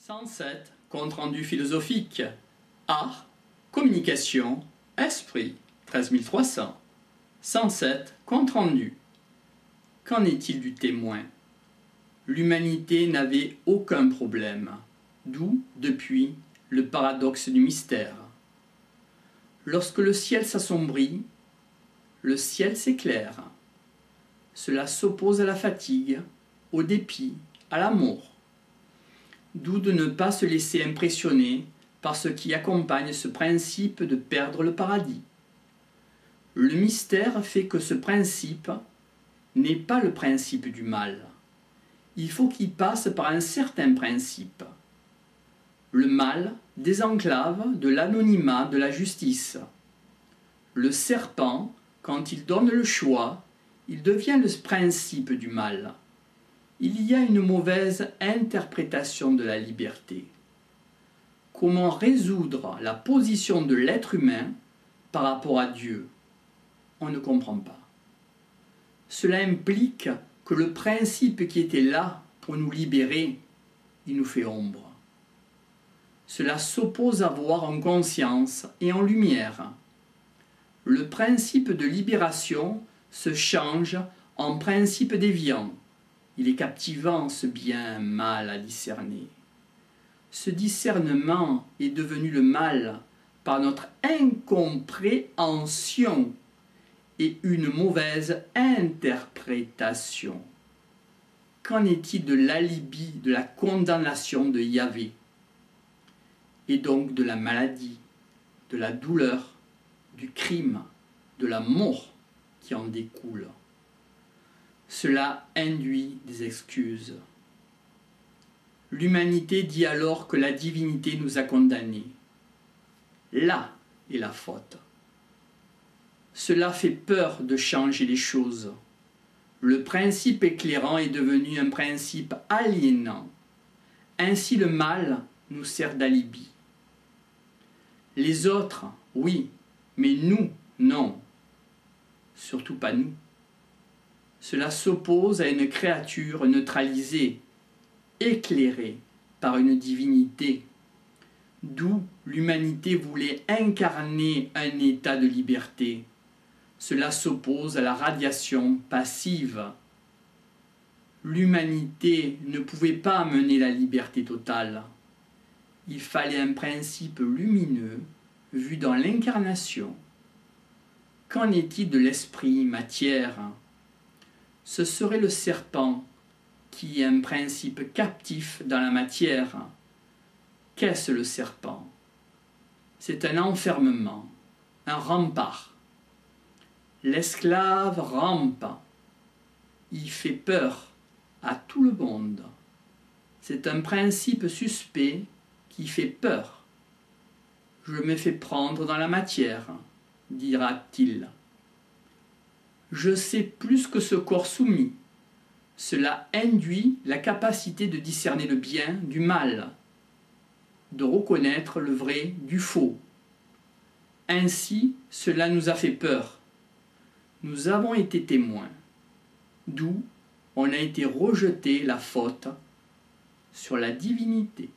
107. Compte-rendu philosophique. Art, communication, esprit. 13300. 107. Compte-rendu. Qu'en est-il du témoin? L'humanité n'avait aucun problème, d'où, depuis, le paradoxe du mystère. Lorsque le ciel s'assombrit, le ciel s'éclaire. Cela s'oppose à la fatigue, au dépit, à l'amour. D'où de ne pas se laisser impressionner par ce qui accompagne ce principe de perdre le paradis. Le mystère fait que ce principe n'est pas le principe du mal. Il faut qu'il passe par un certain principe. Le mal désenclave de l'anonymat de la justice. Le serpent, quand il donne le choix, il devient le principe du mal. Il y a une mauvaise interprétation de la liberté. Comment résoudre la position de l'être humain par rapport à Dieu? On ne comprend pas. Cela implique que le principe qui était là pour nous libérer, il nous fait ombre. Cela s'oppose à voir en conscience et en lumière. Le principe de libération se change en principe déviant. Il est captivant ce bien-mal à discerner. Ce discernement est devenu le mal par notre incompréhension et une mauvaise interprétation. Qu'en est-il de l'alibi de la condamnation de Yahvé, et donc de la maladie, de la douleur, du crime, de la mort qui en découle? Cela induit des excuses. L'humanité dit alors que la divinité nous a condamnés. Là est la faute. Cela fait peur de changer les choses. Le principe éclairant est devenu un principe aliénant. Ainsi le mal nous sert d'alibi. Les autres, oui, mais nous, non. Surtout pas nous. Cela s'oppose à une créature neutralisée, éclairée par une divinité, d'où l'humanité voulait incarner un état de liberté. Cela s'oppose à la radiation passive. L'humanité ne pouvait pas amener la liberté totale. Il fallait un principe lumineux vu dans l'incarnation. Qu'en est-il de l'esprit matière? Ce serait le serpent qui est un principe captif dans la matière. Qu'est-ce le serpent? C'est un enfermement, un rempart. L'esclave rampe. Il fait peur à tout le monde. C'est un principe suspect qui fait peur. Je me fais prendre dans la matière, dira-t-il. Je sais plus que ce corps soumis. Cela induit la capacité de discerner le bien du mal, de reconnaître le vrai du faux. Ainsi, cela nous a fait peur. Nous avons été témoins, d'où on a été rejeté la faute sur la divinité.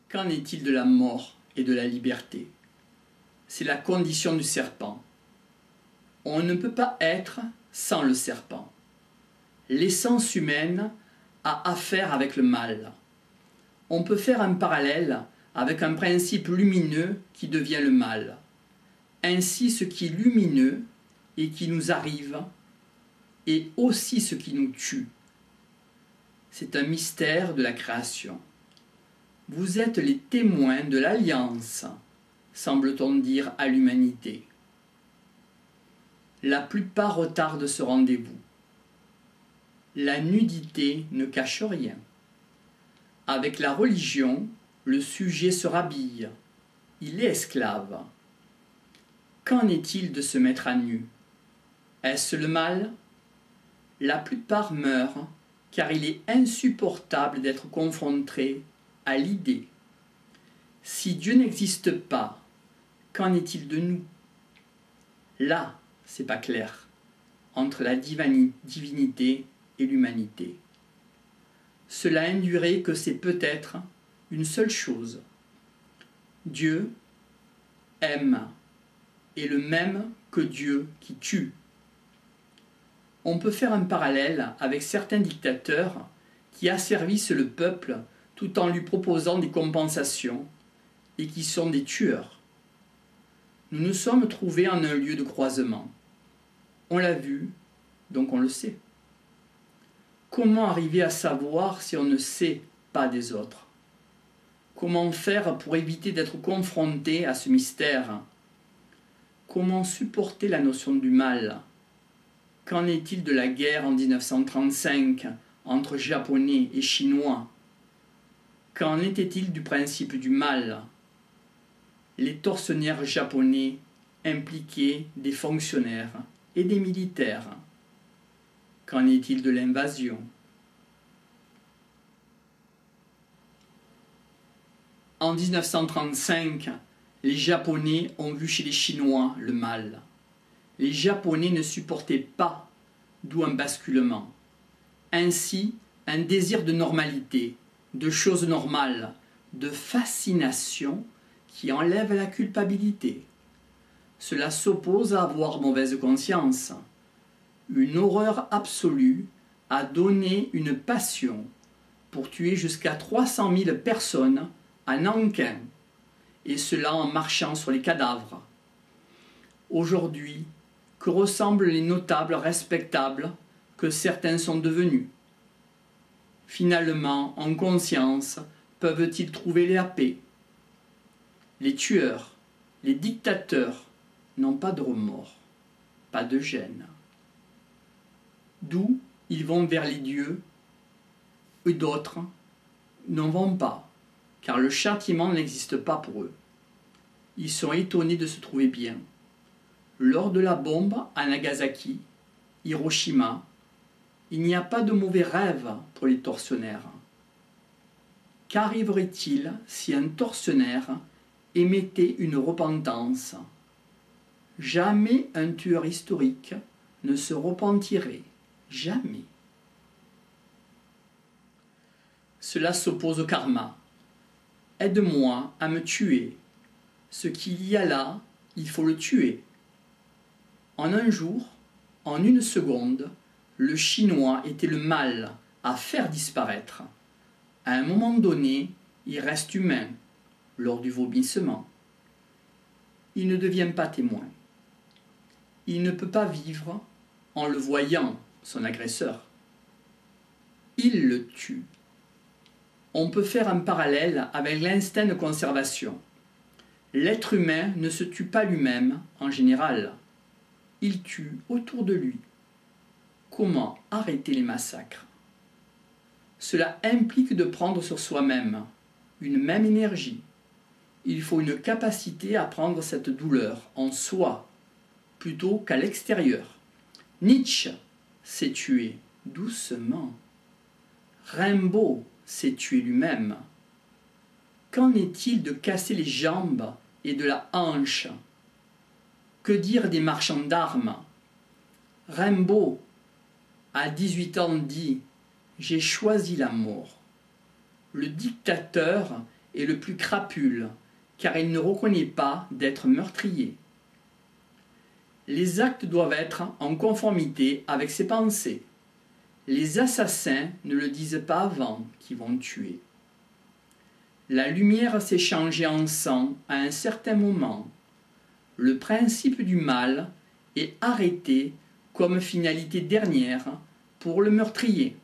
Qu'en est-il de la mort et de la liberté? C'est la condition du serpent. On ne peut pas être sans le serpent. L'essence humaine a affaire avec le mal. On peut faire un parallèle avec un principe lumineux qui devient le mal. Ainsi, ce qui est lumineux et qui nous arrive est aussi ce qui nous tue. C'est un mystère de la création. Vous êtes les témoins de l'alliance, semble-t-on dire à l'humanité. La plupart retardent ce rendez-vous. La nudité ne cache rien. Avec la religion, le sujet se rhabille. Il est esclave. Qu'en est-il de se mettre à nu? Est-ce le mal? La plupart meurent car il est insupportable d'être confronté à l'idée. Si Dieu n'existe pas, qu'en est-il de nous? Là, c'est pas clair, entre la divinité et l'humanité. cela induirait que c'est peut-être une seule chose. Dieu aime, est le même que Dieu qui tue. On peut faire un parallèle avec certains dictateurs qui asservissent le peuple tout en lui proposant des compensations et qui sont des tueurs. Nous nous sommes trouvés en un lieu de croisement. On l'a vu, donc on le sait. Comment arriver à savoir si on ne sait pas des autres? Comment faire pour éviter d'être confronté à ce mystère? Comment supporter la notion du mal? Qu'en est-il de la guerre en 1935 entre Japonais et Chinois? Qu'en était-il du principe du mal? Les tortionnaires japonais impliquaient des fonctionnaires et des militaires. Qu'en est-il de l'invasion? En 1935, les Japonais ont vu chez les Chinois le mal. Les Japonais ne supportaient pas, d'où un basculement. Ainsi, un désir de normalité, de choses normales, de fascination qui enlève la culpabilité. Cela s'oppose à avoir mauvaise conscience. Une horreur absolue a donné une passion pour tuer jusqu'à 300 000 personnes à Nankin, et cela en marchant sur les cadavres. Aujourd'hui, que ressemblent les notables respectables que certains sont devenus? Finalement, en conscience, peuvent-ils trouver la paix? Les tueurs, les dictateurs n'ont pas de remords, pas de gêne. D'où ils vont vers les dieux, et d'autres n'en vont pas, car le châtiment n'existe pas pour eux. Ils sont étonnés de se trouver bien. Lors de la bombe à Nagasaki, Hiroshima, il n'y a pas de mauvais rêves pour les tortionnaires. Qu'arriverait-il si un tortionnaire émettait une repentance? Jamais un tueur historique ne se repentirait. Jamais. Cela s'oppose au karma. Aide-moi à me tuer. Ce qu'il y a là, il faut le tuer. En un jour, en une seconde, le Chinois était le mal à faire disparaître. À un moment donné, il reste humain, lors du vomissement. Il ne devient pas témoin. Il ne peut pas vivre en le voyant, son agresseur. Il le tue. On peut faire un parallèle avec l'instinct de conservation. L'être humain ne se tue pas lui-même en général. Il tue autour de lui. Comment arrêter les massacres? Cela implique de prendre sur soi-même une même énergie. Il faut une capacité à prendre cette douleur en soi, plutôt qu'à l'extérieur. Nietzsche s'est tué doucement. Rimbaud s'est tué lui-même. Qu'en est-il de casser les jambes et de la hanche? Que dire des marchands d'armes? Rimbaud, à 18 ans, dit « J'ai choisi la mort ». Le dictateur est le plus crapule, car il ne reconnaît pas d'être meurtrier. Les actes doivent être en conformité avec ses pensées. Les assassins ne le disent pas avant qu'ils vont tuer. La lumière s'est changée en sang à un certain moment. Le principe du mal est arrêté comme finalité dernière pour le meurtrier.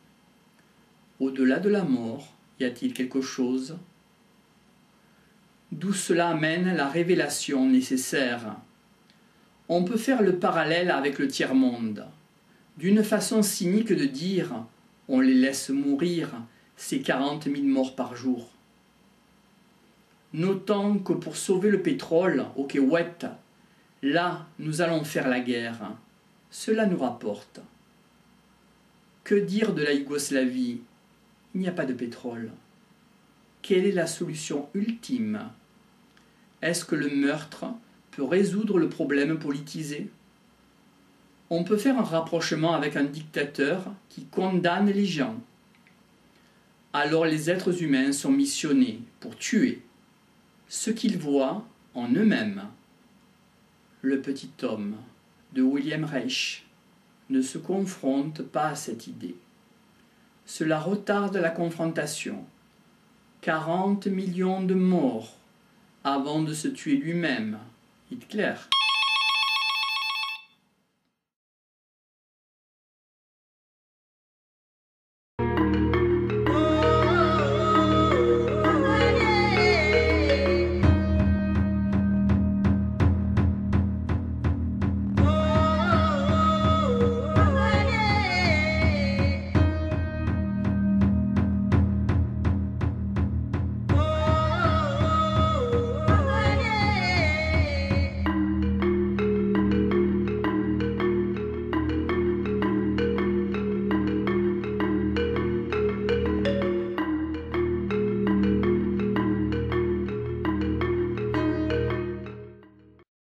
Au-delà de la mort, y a-t-il quelque chose? D'où cela amène la révélation nécessaire. On peut faire le parallèle avec le tiers-monde, d'une façon cynique de dire « on les laisse mourir, ces 40 000 morts par jour ». Notons que pour sauver le pétrole au Koweït, là nous allons faire la guerre. Cela nous rapporte. Que dire de la Yougoslavie? Il n'y a pas de pétrole. Quelle est la solution ultime? Est-ce que le meurtre peut résoudre le problème politisé? On peut faire un rapprochement avec un dictateur qui condamne les gens. Alors les êtres humains sont missionnés pour tuer ce qu'ils voient en eux-mêmes. Le petit homme de William Reich ne se confronte pas à cette idée. Cela retarde la confrontation. 40 millions de morts avant de se tuer lui-même, Hitler.